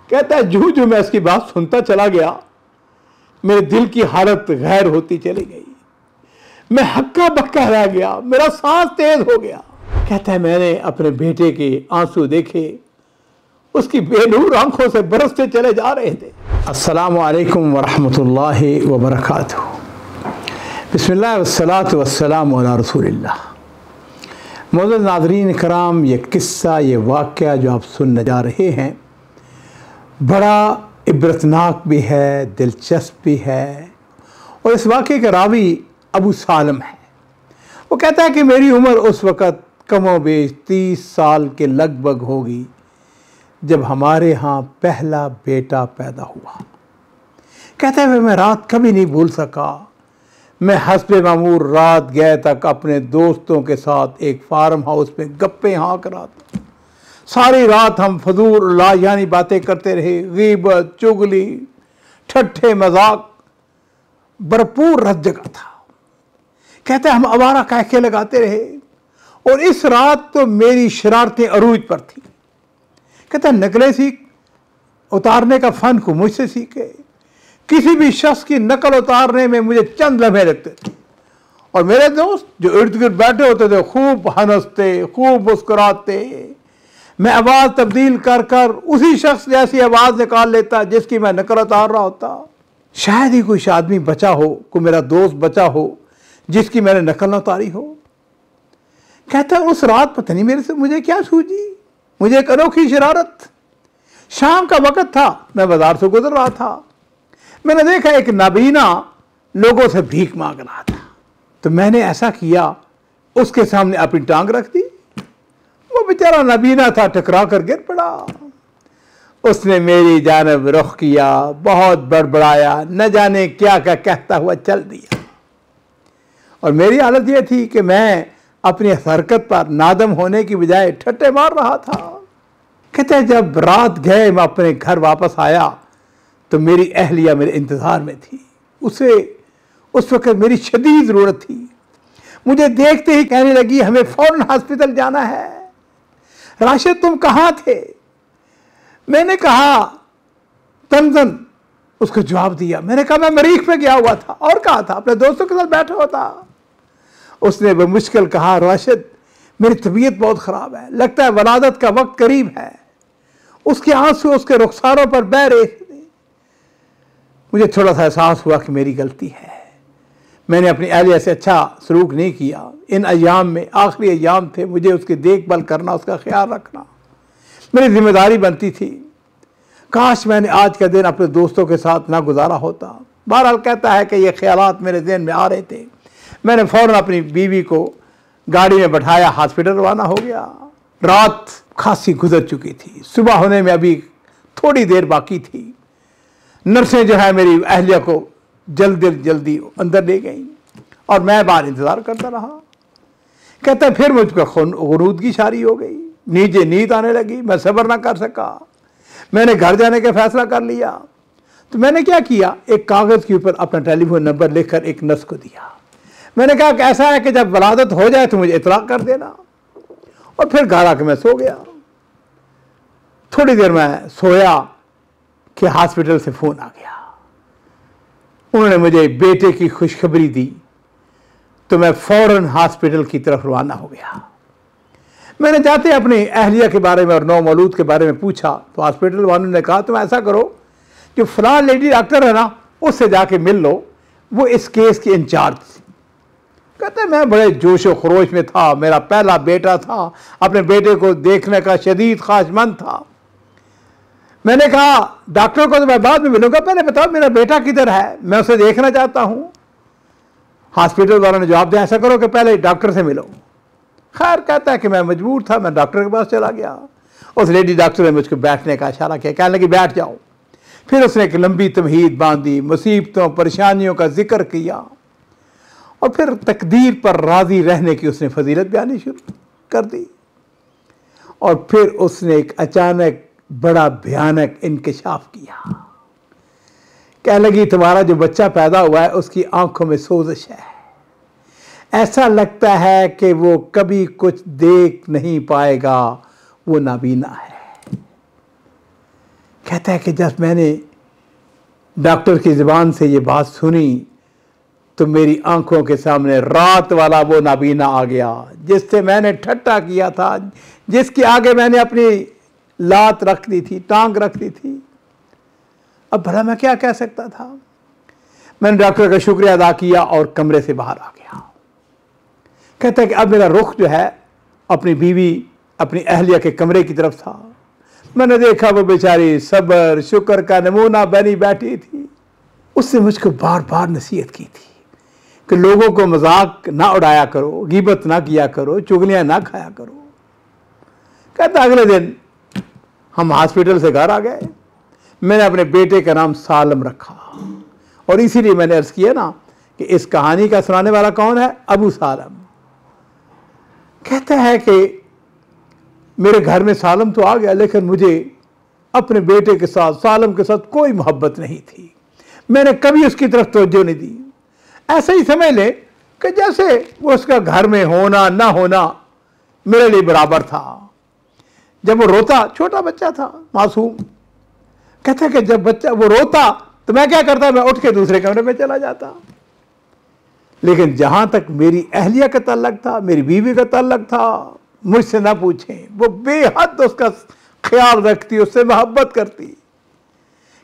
कहता है जूं जूं मैं इसकी बात सुनता चला गया, मेरे दिल की हालत गैर होती चली गई। मैं हक्का बक्का रह गया, मेरा सांस तेज हो गया। कहता है मैंने अपने बेटे के आंसू देखे, उसकी बेनूर आंखों से बरसते चले जा रहे थे। अस्सलामु अलैकुम वरहमतुल्लाहि वबरकातुहू। बिस्मिल्लाह वस्सलातु वस्सलामु अला रसूलिल्लाह। मोअज़्ज़ज़ नाज़रीन कराम, ये किस्सा, ये वाक़या जो आप सुनने जा रहे हैं बड़ा इबरतनाक भी है, दिलचस्प भी है। और इस वाक़े का रावी अबू सालम है। वो कहता है कि मेरी उम्र उस वक़्त कमोबेश 30 साल के लगभग होगी जब हमारे यहाँ पहला बेटा पैदा हुआ। कहता है मैं रात कभी नहीं भूल सका। मैं हस्बे मामूर रात गए तक अपने दोस्तों के साथ एक फार्म हाउस में गप्पे हाँक रहा था। सारी रात हम फजूल लायानी बातें करते रहे, गीबत, चुगली, ठट्ठे मजाक भरपूर रस जगह था। कहते हैं हम आवारा कहके लगाते रहे और इस रात तो मेरी शरारतें अरूज पर थी। कहते हैं नकलें सीख उतारने का फन को मुझसे सीखे। किसी भी शख्स की नकल उतारने में मुझे चंद लम्हे लगते थे और मेरे दोस्त जो इर्द गिर्द बैठे होते थे खूब हंसते, खूब मुस्कुराते। मैं आवाज़ तब्दील कर कर उसी शख्स जैसी आवाज़ निकाल लेता जिसकी मैं नकल उतार रहा होता। शायद ही कोई आदमी बचा हो, कोई मेरा दोस्त बचा हो जिसकी मैंने नकल न उतारी हो। कहता है उस रात पता नहीं मेरे से मुझे क्या सूझी, मुझे एक अनोखी शरारत। शाम का वक़्त था, मैं बाजार से गुजर रहा था। मैंने देखा एक नाबीना लोगों से भीख मांग रहा था, तो मैंने ऐसा किया, उसके सामने अपनी टांग रख दी। वो बेचारा नाबीना था, टकरा कर गिर पड़ा। उसने मेरी जानब रुख किया, बहुत बड़बड़ाया, न जाने क्या क्या कहता हुआ चल दिया। और मेरी हालत यह थी कि मैं अपनी हरकत पर नादम होने की बजाय ठट्टे मार रहा था। कहते हैं जब रात गए मैं अपने घर वापस आया तो मेरी अहलिया मेरे इंतज़ार में थी। उसे उस वक़्त मेरी शदीद ज़रूरत थी। मुझे देखते ही कहने लगी हमें फ़ौरन हॉस्पिटल जाना है। राशिद तुम कहाँ थे? मैंने कहा तंज़न। उसको जवाब दिया। मैंने कहा मैं मरीख पे गया हुआ था। और कहा था? अपने दोस्तों के साथ बैठा हुआ था। उसने बमुश्किल कहा राशिद मेरी तबीयत बहुत ख़राब है, लगता है वलादत का वक्त करीब है। उसके आंसू उसके रुखसारों पर बह रहे थे। मुझे थोड़ा सा एहसास हुआ कि मेरी गलती है, मैंने अपनी अहलिया से अच्छा सलूक नहीं किया। इन अयाम में आखिरी अयाम थे, मुझे उसकी देखभाल करना, उसका ख्याल रखना मेरी जिम्मेदारी बनती थी। काश मैंने आज का दिन अपने दोस्तों के साथ ना गुजारा होता। बहरहाल कहता है कि ये ख्यालात मेरे ज़हन में आ रहे थे। मैंने फ़ौरन अपनी बीवी को गाड़ी में बैठाया, हॉस्पिटल रवाना हो गया। रात खासी गुजर चुकी थी, सुबह होने में अभी थोड़ी देर बाकी थी। नर्सें जो है मेरी अहलिया को जल्दी अंदर ले गई और मैं बाहर इंतज़ार करता रहा। कहता है फिर मुझ पर गुरूदगी शारी हो गई, नीचे नींद आने लगी, मैं सब्र ना कर सका। मैंने घर जाने का फैसला कर लिया। तो मैंने क्या किया, एक कागज़ के ऊपर अपना टेलीफोन नंबर लिखकर एक नर्स को दिया। मैंने कहा कि ऐसा है कि जब वलादत हो जाए तो मुझे इतलाक़ कर देना। और फिर घर आकर मैं सो गया। थोड़ी देर मैं सोया कि हॉस्पिटल से फ़ोन आ गया। उन्होंने मुझे बेटे की खुशखबरी दी तो मैं फ़ौरन हॉस्पिटल की तरफ रवाना हो गया। मैंने जाते अपनी अहलिया के बारे में और नौ मौलूद के बारे में पूछा तो हॉस्पिटल वालों ने कहा तुम ऐसा करो जो फ़लाँ लेडी डॉक्टर है ना, उससे जाके मिल लो, वो इस केस की इंचार्ज थी। कहते मैं बड़े जोश व खरोश में था, मेरा पहला बेटा था, अपने बेटे को देखने का शदीद ख्वाहिशमंद था। मैंने कहा डॉक्टर को तो मैं बाद में मिलूंगा, पहले बताओ मेरा बेटा किधर है, मैं उसे देखना चाहता हूं। हॉस्पिटल वालों ने जवाब दिया ऐसा करो कि पहले डॉक्टर से मिलो। खैर कहता है कि मैं मजबूर था, मैं डॉक्टर के पास चला गया। उस लेडी डॉक्टर ने मुझको बैठने का इशारा किया, कहने लगी बैठ जाओ। फिर उसने एक लंबी तमहीद बांधी, मुसीबतों परेशानियों का जिक्र किया और फिर तकदीर पर राज़ी रहने की उसने फजीलत बयानी शुरू कर दी। और फिर उसने एक अचानक बड़ा भयानक इंकशाफ किया। कहने लगी तुम्हारा जो बच्चा पैदा हुआ है उसकी आंखों में सोजिश है, ऐसा लगता है कि वो कभी कुछ देख नहीं पाएगा, वो नाबीना है। कहता है कि जब मैंने डॉक्टर की ज़ुबान से ये बात सुनी तो मेरी आंखों के सामने रात वाला वो नाबीना आ गया जिससे मैंने ठट्टा किया था, जिसके आगे मैंने अपनी लात रख दी थी, टांग रख दी थी। अब भला मैं क्या कह सकता था। मैंने डॉक्टर का शुक्रिया अदा किया और कमरे से बाहर आ गया। कहता है कि अब मेरा रुख जो है अपनी बीवी, अपनी अहलिया के कमरे की तरफ था। मैंने देखा वो बेचारी सब्र शुक्र का नमूना बनी बैठी थी। उसने मुझको बार बार नसीहत की थी कि लोगों को मजाक ना उड़ाया करो, गीबत ना किया करो, चुगलियां ना खाया करो। कहता अगले दिन हम हॉस्पिटल से घर आ गए। मैंने अपने बेटे का नाम सालम रखा और इसीलिए मैंने अर्ज किया ना कि इस कहानी का सुनाने वाला कौन है, अबू सालम। कहता है कि मेरे घर में सालम तो आ गया लेकिन मुझे अपने बेटे के साथ, सालम के साथ कोई मोहब्बत नहीं थी। मैंने कभी उसकी तरफ तवज्जो नहीं दी। ऐसा ही समझ ले कि जैसे वो उसका घर में होना ना होना मेरे लिए बराबर था। जब वो रोता, छोटा बच्चा था, मासूम, कहता है कि जब बच्चा वो रोता तो मैं क्या करता, मैं उठ के दूसरे कमरे में चला जाता। लेकिन जहां तक मेरी अहलिया का ताल्लुक था, मेरी बीवी का ताल्लुक था, मुझसे ना पूछें, वो बेहद उसका ख्याल रखती, उससे मोहब्बत करती।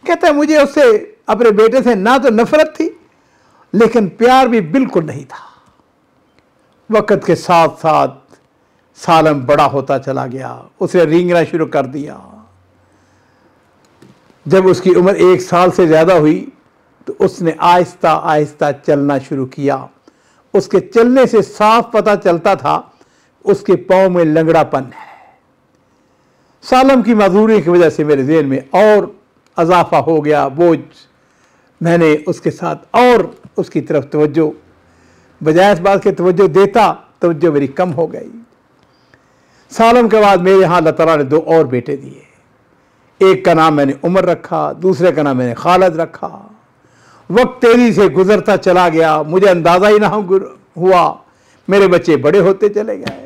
कहता है मुझे उससे, अपने बेटे से ना तो नफरत थी लेकिन प्यार भी बिल्कुल नहीं था। वक्त के साथ साथ सालम बड़ा होता चला गया, उसे रेंगना शुरू कर दिया। जब उसकी उम्र 1 साल से ज़्यादा हुई तो उसने आहिस्ता आहिस्ता चलना शुरू किया। उसके चलने से साफ पता चलता था उसके पाँव में लंगड़ापन है। सालम की मजदूरी की वजह से मेरे ज़हन में और अजाफा हो गया बोझ। मैंने उसके साथ और उसकी तरफ तवज्जो, बजाय इस बात के तवज्जो देता, तवज्जो मेरी कम हो गई। सालम के बाद मेरे यहाँ अल्लाह ताला ने 2 और बेटे दिए। एक का नाम मैंने उमर रखा, दूसरे का नाम मैंने खालिद रखा। वक्त तेजी से गुजरता चला गया, मुझे अंदाज़ा ही ना हुआ मेरे बच्चे बड़े होते चले गए।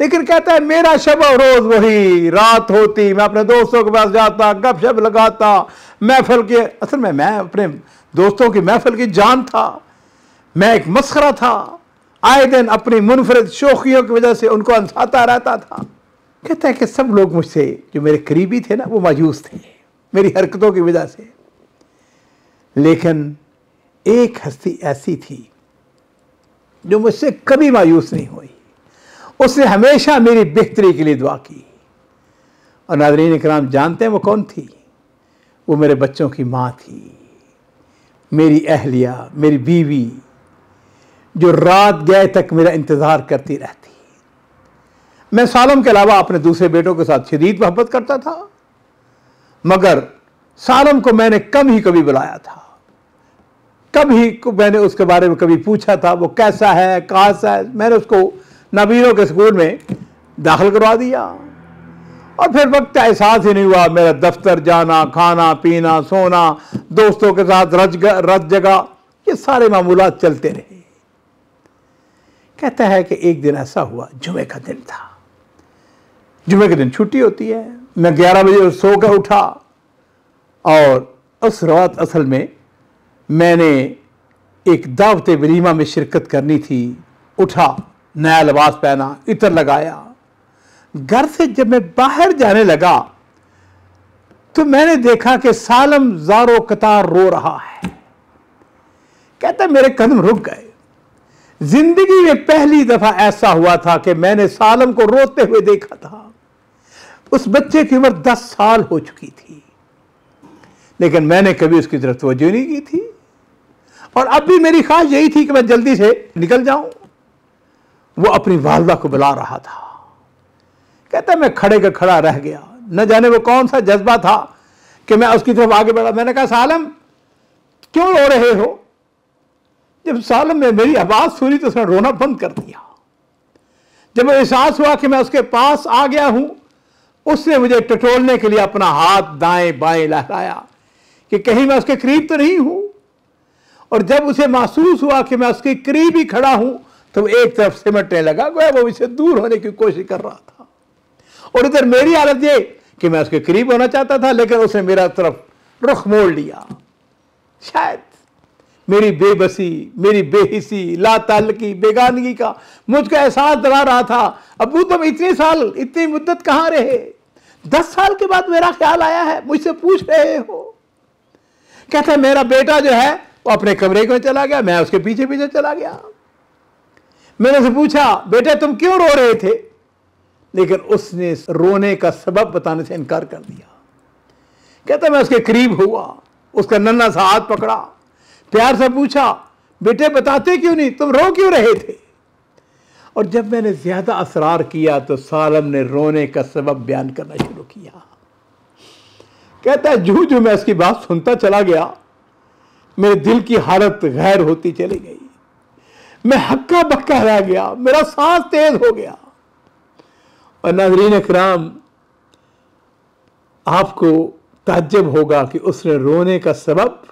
लेकिन कहता है मेरा शब और रोज़ वही, रात होती मैं अपने दोस्तों के पास जाता, गपशप लगाता, महफिल के, असल में मैं अपने दोस्तों की महफिल की जान था। मैं एक मस्खरा था, आए दिन अपनी मुनफरद शौकियों की वजह से उनको हंसाता रहता था। कहता है कि सब लोग मुझसे, जो मेरे करीबी थे ना, वो मायूस थे मेरी हरकतों की वजह से। लेकिन एक हस्ती ऐसी थी जो मुझसे कभी मायूस नहीं हुई। उसने हमेशा मेरी बेहतरी के लिए दुआ की। और नाज़रीन इकराम जानते हैं वो कौन थी? वो मेरे बच्चों की माँ थी, मेरी अहलिया, मेरी बीवी, जो रात गए तक मेरा इंतज़ार करती रहती। मैं सालम के अलावा अपने दूसरे बेटों के साथ शदीद मोहब्बत करता था, मगर सालम को मैंने कम ही कभी बुलाया था। कभी मैंने उसके बारे में कभी पूछा था वो कैसा है, कहाँ सा है। मैंने उसको नबीरों के स्कूल में दाखिल करवा दिया और फिर वक्त का एहसास ही नहीं हुआ। मेरा दफ्तर जाना, खाना पीना, सोना, दोस्तों के साथ रज जगह, ये सारे मामूलात चलते रहे। कहता है कि एक दिन ऐसा हुआ, जुमे का दिन था। जुमे के दिन छुट्टी होती है। मैं 11 बजे सो कर उठा और उस रात असल में मैंने एक दावत वलीमा में शिरकत करनी थी। उठा, नया लिबास पहना, इतर लगाया। घर से जब मैं बाहर जाने लगा तो मैंने देखा कि सालम ज़ारो कतार रो रहा है। कहता मेरे कदम रुक गए। जिंदगी में पहली दफा ऐसा हुआ था कि मैंने सालम को रोते हुए देखा था। उस बच्चे की उम्र 10 साल हो चुकी थी, लेकिन मैंने कभी उसकी तरफ तवज्जो नहीं की थी। और अब भी मेरी ख्वाहिश यही थी कि मैं जल्दी से निकल जाऊं। वो अपनी वालदा को बुला रहा था। कहता मैं खड़े का खड़ा रह गया। न जाने वो कौन सा जज्बा था कि मैं उसकी तरफ आगे बढ़ा। मैंने कहा सालम क्यों रो रहे हो? जब सालम ने मेरी आवाज सुनी तो उसने रोना बंद कर दिया। जब एहसास हुआ कि मैं उसके पास आ गया हूं, उसने मुझे टटोलने के लिए अपना हाथ दाएं बाएं लहराया कि कहीं मैं उसके करीब तो नहीं हूं। और जब उसे महसूस हुआ कि मैं उसके करीब ही खड़ा हूं तो वो एक तरफ सिमटने लगा, वो इससे दूर होने की कोशिश कर रहा था। और इधर मेरी हालत ये कि मैं उसके करीब होना चाहता था, लेकिन उसने मेरा तरफ रुख मोड़ लिया। शायद मेरी बेबसी, मेरी बेहिसी, लाताल्लुकी, बेगानगी का मुझको एहसास दिला रहा था। अबू तुम इतने साल, इतनी मुद्दत कहाँ रहे? 10 साल के बाद मेरा ख्याल आया है, मुझसे पूछ रहे हो। कहता है मेरा बेटा जो है वो अपने कमरे में चला गया, मैं उसके पीछे पीछे चला गया। मैंने उसे पूछा बेटे तुम क्यों रो रहे थे? लेकिन उसने रोने का सबब बताने से इनकार कर दिया। कहता मैं उसके करीब हुआ, उसका नन्हा सा हाथ पकड़ा, प्यार से पूछा बेटे बताते क्यों नहीं, तुम रो क्यों रहे थे? और जब मैंने ज्यादा असरार किया तो सालम ने रोने का सबब बयान करना शुरू किया। कहता है जूं जूं मैं उसकी बात सुनता चला गया, मेरे दिल की हालत गैर होती चली गई। मैं हक्का बक्का रह गया, मेरा सांस तेज हो गया। और नाज़रीन इकराम, आपको ताज्जुब होगा कि उसने रोने का सबब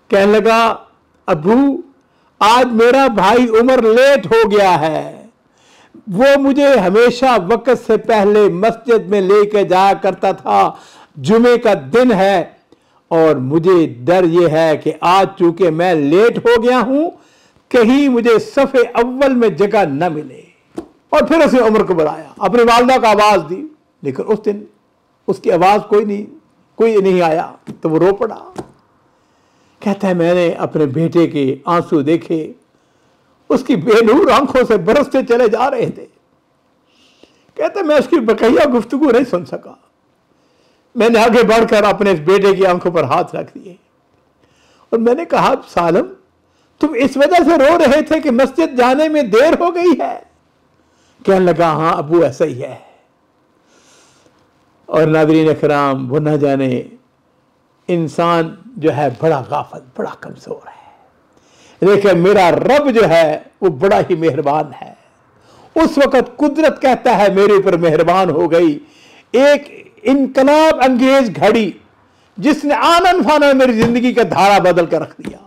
कहने लगा अबू आज मेरा भाई उमर लेट हो गया है, वो मुझे हमेशा वक्त से पहले मस्जिद में लेके जाया करता था, जुमे का दिन है और मुझे डर ये है कि आज चूंकि मैं लेट हो गया हूं कहीं मुझे सफ़े अव्वल में जगह न मिले। और फिर उसने उमर को बुलाया, अपनी वालदा को आवाज़ दी, लेकिन उस दिन उसकी आवाज़ कोई नहीं आया, तो वो रो पड़ा। कहता है मैंने अपने बेटे के आंसू देखे, उसकी बेनूर आंखों से बरसते चले जा रहे थे। कहता है मैं उसकी बकैया गुफ्तगू नहीं सुन सका, मैंने आगे बढ़कर अपने इस बेटे की आंखों पर हाथ रख दिए और मैंने कहा सालम तुम इस वजह से रो रहे थे कि मस्जिद जाने में देर हो गई है? कहने लगा हाँ अबू ऐसा ही है। और नाज़रीन इकराम, वो न जाने इंसान जो है बड़ा गाफिल, बड़ा कमजोर है, लेकिन मेरा रब जो है वो बड़ा ही मेहरबान है। उस वक़्त कुदरत कहता है मेरे ऊपर मेहरबान हो गई, एक इनकलाब अंगेज घड़ी जिसने आनन फानन मेरी जिंदगी का धारा बदल कर रख दिया।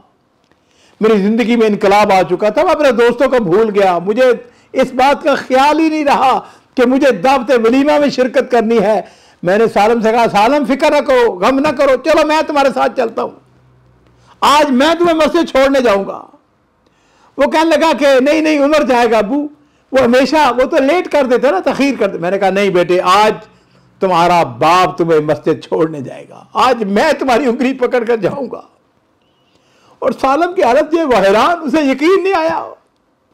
मेरी जिंदगी में इनकलाब आ चुका था, मैं अपने दोस्तों को भूल गया, मुझे इस बात का ख्याल ही नहीं रहा कि मुझे दावत वलीमा में शिरकत करनी है। मैंने सालम से कहा सालम फिक्र न करो, गम न करो, चलो मैं तुम्हारे साथ चलता हूं, आज मैं तुम्हें मस्जिद छोड़ने जाऊंगा। वो कहने लगा कि नहीं नहीं उमर जाएगा अबू, वो हमेशा वो तो लेट कर देते ना, तखीर कर दे। मैंने कहा नहीं बेटे, आज तुम्हारा बाप तुम्हें मस्जिद छोड़ने जाएगा, आज मैं तुम्हारी उंगली पकड़ कर जाऊंगा। और सालम की हालत ये, वो हैरान, उसे यकीन नहीं आया।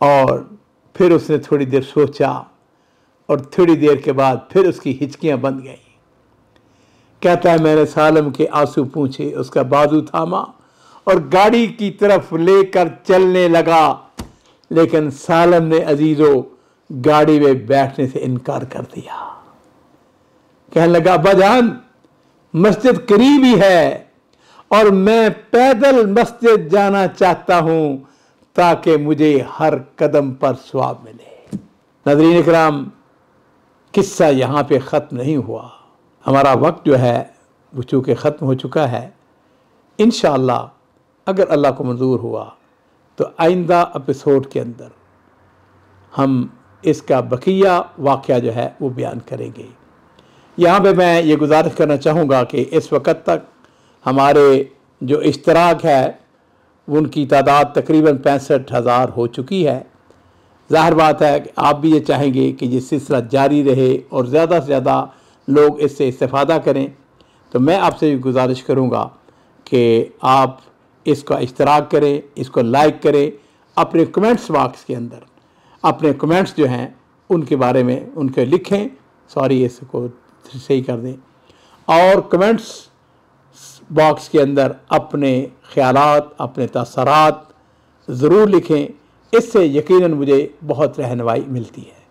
और फिर उसने थोड़ी देर सोचा और थोड़ी देर के बाद फिर उसकी हिचकियां बंद गई। कहता है मैंने सालम के आंसू पूछे, उसका बाजू थामा और गाड़ी की तरफ लेकर चलने लगा, लेकिन सालम ने अजीजों गाड़ी में बैठने से इनकार कर दिया। कहने लगा अब्बाजान मस्जिद करीब ही है और मैं पैदल मस्जिद जाना चाहता हूं ताकि मुझे हर कदम पर सवाब मिले। नाज़रीन इकराम, किस्सा यहाँ पे ख़त्म नहीं हुआ, हमारा वक्त जो है वो चूँकि ख़त्म हो चुका है। इंशाअल्लाह अगर अल्लाह को मंजूर हुआ तो आइंदा एपिसोड के अंदर हम इसका बकिया वाक़या जो है वो बयान करेंगे। यहाँ पे मैं ये गुजारिश करना चाहूँगा कि इस वक्त तक हमारे जो इश्तराक है उनकी तादाद तकरीबन 65,000 हो चुकी है। ज़ाहिर बात है कि आप भी ये चाहेंगे कि ये सिलसिला जारी रहे और ज़्यादा से ज़्यादा लोग इससे इस्तेफ़ादा करें, तो मैं आपसे ये गुजारिश करूँगा कि आप इसका इश्तराक करें, इसको लाइक करें, अपने कमेंट्स बॉक्स के अंदर अपने कमेंट्स जो हैं उनके बारे में उनके लिखें, सॉरी इसको सही कर दें, और कमेंट्स बॉक्स के अंदर अपने ख़यालात, अपने तसरात ज़रूर लिखें। इससे यकीनन मुझे बहुत रहनुमाई मिलती है।